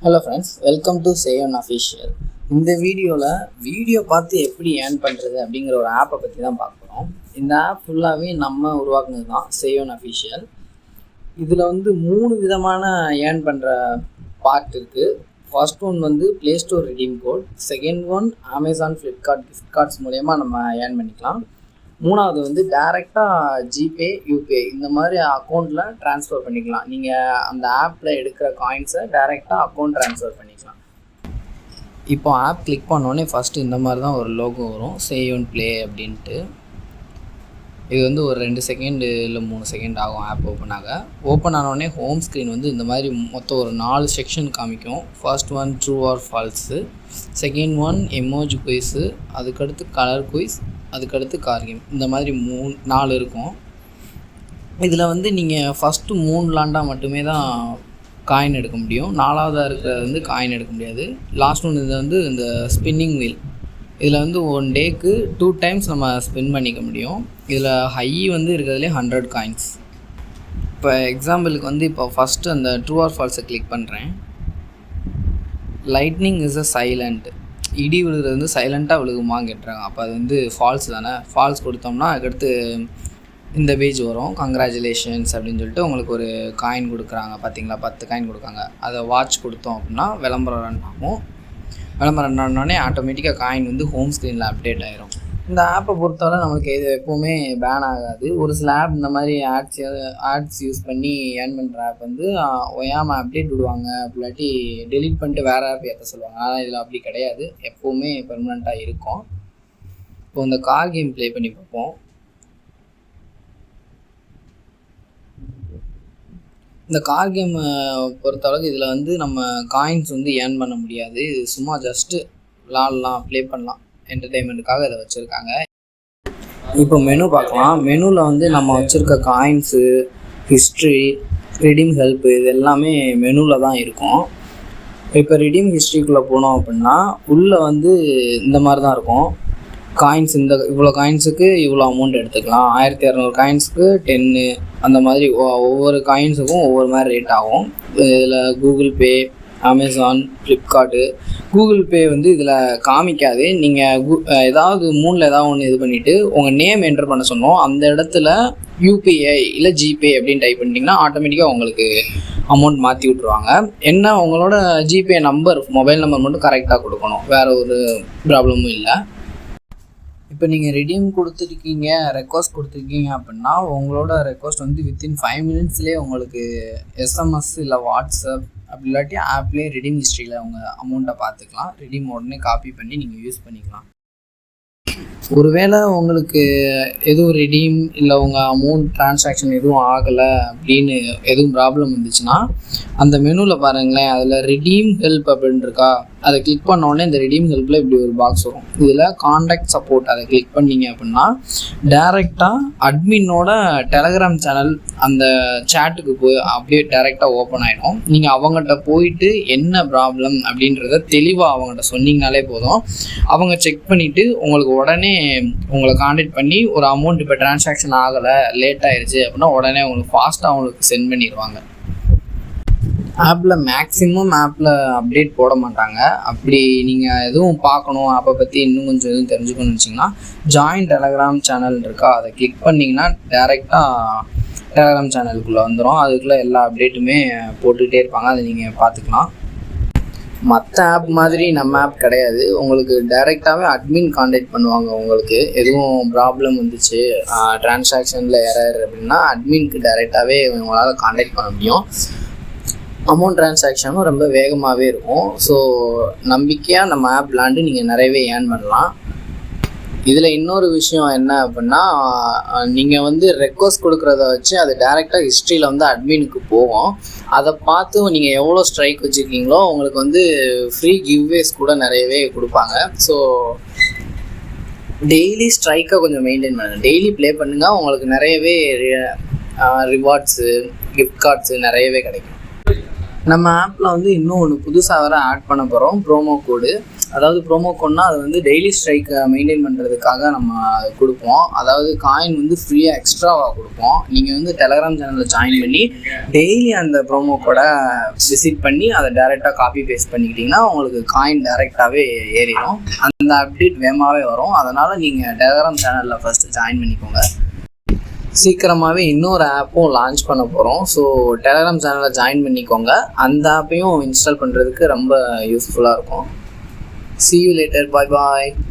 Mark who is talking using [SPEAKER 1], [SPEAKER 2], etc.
[SPEAKER 1] Hello friends, welcome to Seyon official. இந்த video பார்த்து எப்படி ஏர்ன் பண்ணுறது அப்படிங்கிற ஒரு ஆப்பை பற்றி தான் பார்க்க போகிறோம். இந்த ஆப் ஃபுல்லாகவே நம்ம உருவாக்குனது தான் சேயோன் அஃபிஷியல். இதில் வந்து 3 விதமான ஏர்ன் பண்ணுற பார்ட் இருக்குது. ஃபர்ஸ்ட் ஒன் வந்து play store redeem code, second one Amazon, Flipkart gift cards மூலயமா நம்ம ஏர்ன் பண்ணிக்கலாம். மூணாவது வந்து டைரெக்டாக ஜிபே, யூபிஐ இந்த மாதிரி அக்கௌண்ட்டில் ட்ரான்ஸ்ஃபர் பண்ணிக்கலாம். நீங்கள் அந்த ஆப்பில் எடுக்கிற காயின்ஸை டைரெக்டாக அக்கௌண்ட் ட்ரான்ஸ்ஃபர் பண்ணிக்கலாம். இப்போ ஆப் கிளிக் பண்ணோடனே ஃபஸ்ட்டு இந்த மாதிரி தான் ஒரு லோகோ வரும், சேயோன் ப்ளே அப்படின்ட்டு. இது வந்து ஒரு 2 செகண்டு இல்லை 3 செகண்ட் ஆகும் ஆப் ஓப்பன் ஆனோடனே ஹோம் ஸ்க்ரீன் வந்து இந்த மாதிரி மொத்தம் ஒரு 4 செக்ஷன் காமிக்கும். First one true R falls, second one emoji quiz, அதுக்கடுத்து கலர் குயிஸ், அதுக்கடுத்து கார் கேம். இந்த மாதிரி 4 இருக்கும். இதில் வந்து நீங்கள் ஃபஸ்ட்டு 3 விளாண்டா மட்டுமே தான் காயின் எடுக்க முடியும். 4வதாக இருக்கிறது வந்து காயின் எடுக்க முடியாது. லாஸ்ட் ஒன்று இது வந்து இந்த ஸ்பின்னிங் வீல். இதில் வந்து 1 டேக்கு 2 டைம்ஸ் நம்ம ஸ்பின் பண்ணிக்க முடியும். இதில் ஹை வந்து இருக்கிறதுலே 100 காயின்ஸ். இப்போ எக்ஸாம்பிளுக்கு வந்து இப்போ ஃபஸ்ட்டு அந்த ட்ரூ ஆர் ஃபால்ஸை கிளிக் பண்ணுறேன். Lightning is a silent. இடி விழுகிறது வந்து சைலண்ட்டாக விழுகுமான்னு கேட்டுறாங்க. அப்போ அது வந்து ஃபால்ஸ் தானே. ஃபால்ஸ் கொடுத்தோம்னா அதுக்கடுத்து இந்த பேஜ் வரும், கங்க்ராச்சுலேஷன்ஸ் அப்படின்னு சொல்லிட்டு உங்களுக்கு ஒரு காயின் கொடுக்குறாங்க. பார்த்தீங்களா, 10 காயின் கொடுக்காங்க. அதை வாட்ச் கொடுத்தோம் அப்படின்னா விளம்பரம் ரன் ஆகும். விளம்பரம் ரன் ஆனோடனே ஆட்டோமேட்டிக்காக காயின் வந்து ஹோம் ஸ்க்ரீனில் அப்டேட் ஆகிரும். இந்த ஆப்பை பொறுத்தவரை நமக்கு இது எப்போவுமே பேன் ஆகாது. ஒரு சில ஆப் இந்த மாதிரி ஆட்ஸ் யூஸ் பண்ணி ஏர்ன் பண்ணுற ஆப் வந்து ஒயாமல் அப்டேட் விடுவாங்க, இல்லாட்டி டெலீட் பண்ணிட்டு வேறு ஆப் ஏற்ற சொல்லுவாங்க. ஆனால் இதில் அப்படி கிடையாது, எப்போவுமே பெர்மனண்ட்டாக இருக்கும். இப்போ இந்த கார் கேம் ப்ளே பண்ணி பார்ப்போம். இந்த கார் கேம் பொறுத்தளவுக்கு இதில் வந்து நம்ம காயின்ஸ் வந்து ஏர்ன் பண்ண முடியாது. இது சும்மா ஜஸ்ட்டு விளாட்லாம், ப்ளே பண்ணலாம், என்டர்டெயின்மெண்ட்டுக்காக இதை வச்சுருக்காங்க. இப்போ மெனு பார்க்கலாம். மெனுவில் வந்து நம்ம வச்சுருக்க காயின்ஸு, ஹிஸ்ட்ரி, ரிடீம் ஹெல்ப்பு இது எல்லாமே மெனுவில் தான் இருக்கும். இப்போ ரிடீம் ஹிஸ்ட்ரிக்குள்ளே போனோம் அப்படின்னா உள்ளே வந்து இந்த மாதிரி தான் இருக்கும். காயின்ஸ் இவ்வளோ காயின்ஸுக்கு இவ்வளோ அமௌண்ட் எடுத்துக்கலாம். 1200 காயின்ஸுக்கு 10 அந்த மாதிரி ஒவ்வொரு காயின்ஸுக்கும் ஒவ்வொரு மாதிரி ரேட் ஆகும். இதில் Google Pay, Amazon, Flipkart. Google Pay வந்து இதில் காமிக்காது. நீங்கள் ஏதாவது 3ல் ஏதாவது ஒன்று இது பண்ணிவிட்டு உங்கள் நேம் என்டர் பண்ண சொன்னோம். அந்த இடத்துல யூபிஐ இல்லை ஜிபே அப்படின்னு டைப் பண்ணிட்டீங்கன்னா ஆட்டோமேட்டிக்காக உங்களுக்கு அமௌண்ட் மாற்றி விட்ருவாங்க. என்ன உங்களோட ஜிபே நம்பர், மொபைல் நம்பர் மட்டும் கரெக்டாக கொடுக்கணும், வேறு ஒரு ப்ராப்ளமும் இல்லை. இப்போ நீங்கள் ரெடீம் கொடுத்துருக்கீங்க, ரெக்வஸ்ட் கொடுத்துருக்கீங்க அப்படின்னா உங்களோட ரெக்வஸ்ட் வந்து வித்தின் 5 மினிட்ஸ்லேயே உங்களுக்கு எஸ்எம்எஸ் இல்லை வாட்ஸ்அப் அப்படி இல்லாட்டி ஆப்லேயே ரெடீம் ஹிஸ்ட்ரியில் உங்கள் அமௌண்ட்டை பார்த்துக்கலாம். ரெடீம் உடனே காப்பி பண்ணி நீங்கள் யூஸ் பண்ணிக்கலாம். ஒருவேளை உங்களுக்கு எதுவும் ரெடீம் இல்லை உங்கள் அமௌண்ட் ட்ரான்சாக்ஷன் எதுவும் ஆகலை அப்படின்னு எதுவும் ப்ராப்ளம் இருந்துச்சுன்னா அந்த மெனுவில் பாருங்களேன், அதில் ரெடீம் ஹெல்ப் அப்படின்னு இருக்கா, அதை கிளிக் பண்ணோடனே இந்த ரெடீம் ஹெல்ப்பில் இப்படி ஒரு பாக்ஸ் வரும். இதில் காண்டாக்ட் சப்போர்ட் அதை கிளிக் பண்ணிங்க அப்படின்னா டைரெக்டாக அட்மினோட டெலகிராம் சேனல் அந்த சேட்டுக்கு போய் அப்படியே டைரெக்டாக ஓப்பன் ஆகிடும். நீங்கள் அவங்ககிட்ட போயிட்டு என்ன ப்ராப்ளம் அப்படின்றத தெளிவாக அவங்ககிட்ட சொன்னீங்கனாலே போதும். அவங்க செக் பண்ணிவிட்டு உங்களுக்கு உடனே உங்களை காண்டாக்ட் பண்ணி ஒரு அமௌண்ட் இப்போ ட்ரான்சாக்ஷன் ஆகலை, லேட் ஆயிடுச்சு அப்படின்னா உடனே உங்களுக்கு ஃபாஸ்ட்டாக அவங்களுக்கு சென்ட் பண்ணிடுவாங்க. மேக்ஸிமம் ஆப்பில் அப்டேட் போட மாட்டாங்க. அப்படி நீங்கள் எதுவும் பார்க்கணும், ஆப்பை பற்றி இன்னும் கொஞ்சம் எதுவும் தெரிஞ்சுக்கணும்னு வச்சிங்கன்னா ஜாயின் டெலகிராம் சேனல் இருக்கா, அதை கிளிக் பண்ணிங்கன்னா டைரெக்டாக டெலகிராம் சேனலுக்குள்ளே வந்துடும். அதுக்குள்ளே எல்லா அப்டேட்டுமே போட்டுக்கிட்டே இருப்பாங்க, அதை நீங்கள் பார்த்துக்கலாம். மற்ற ஆப் மாதிரி நம்ம ஆப் கிடையாது. உங்களுக்கு டைரெக்டாகவே அட்மின் காண்டாக்ட் பண்ணுவாங்க. உங்களுக்கு எதுவும் ப்ராப்ளம் வந்துச்சு, ட்ரான்சாக்ஷனில் எரர் அப்படின்னா அட்மினுக்கு டைரெக்டாகவே உங்களால் காண்டாக்ட் பண்ண முடியும். அமௌண்ட் ட்ரான்சாக்ஷனும் ரொம்ப வேகமாகவே இருக்கும். ஸோ நம்பிக்கையாக நம்ம ஆப் விளாண்டு நீங்கள் நிறையவே ஏர்ன் பண்ணலாம். இதில் இன்னொரு விஷயம் என்ன அப்படின்னா, நீங்கள் வந்து ரெக்வஸ்ட் கொடுக்குறத வச்சு அது டைரெக்டாக ஹிஸ்ட்ரியில் வந்து அட்மினுக்கு போகும். அதை பார்த்து நீங்கள் எவ்வளோ ஸ்ட்ரைக் வச்சுருக்கீங்களோ உங்களுக்கு வந்து ஃப்ரீ கிவ்வேஸ் கூட நிறையவே கொடுப்பாங்க. ஸோ டெய்லி ஸ்ட்ரைக்கை கொஞ்சம் மெயின்டைன் பண்ணுங்கள், டெய்லி ப்ளே பண்ணுங்கள். உங்களுக்கு நிறையவே ரிவார்ட்ஸு, கிஃப்ட் கார்ட்ஸு நிறையவே கிடைக்கும். நம்ம ஆப்பில் வந்து இன்னும் ஒன்று புதுசாக வேறு ஆட் பண்ண போகிறோம், ப்ரோமோ கோடு. அதாவது ப்ரோமோ கோட்னா அது வந்து டெய்லி ஸ்ட்ரைக் மெயின்டைன் பண்ணுறதுக்காக நம்ம கொடுப்போம். அதாவது காயின் வந்து ஃப்ரீயாக எக்ஸ்ட்ராவாக கொடுப்போம். நீங்கள் வந்து டெலகிராம் சேனலில் ஜாயின் பண்ணி டெய்லி அந்த ப்ரோமோ கோடை விசிட் பண்ணி அதை டேரெக்டாக காப்பி பேஸ்ட் பண்ணிக்கிட்டிங்கன்னா உங்களுக்கு காயின் டேரெக்டாகவே ஏறிடும். அந்த அப்டேட் வேகமாகவே வரும். அதனால் நீங்கள் டெலகிராம் சேனலில் ஃபஸ்ட்டு ஜாயின் பண்ணிக்கோங்க. சீக்கிரமாகவே இன்னொரு ஆப்பும் லான்ச் பண்ண போகிறோம். ஸோ டெலகிராம் சேனலில் ஜாயின் பண்ணிக்கோங்க. அந்த ஆப்பையும் இன்ஸ்டால் பண்ணுறதுக்கு ரொம்ப யூஸ்ஃபுல்லாக இருக்கும். See you later. Bye bye.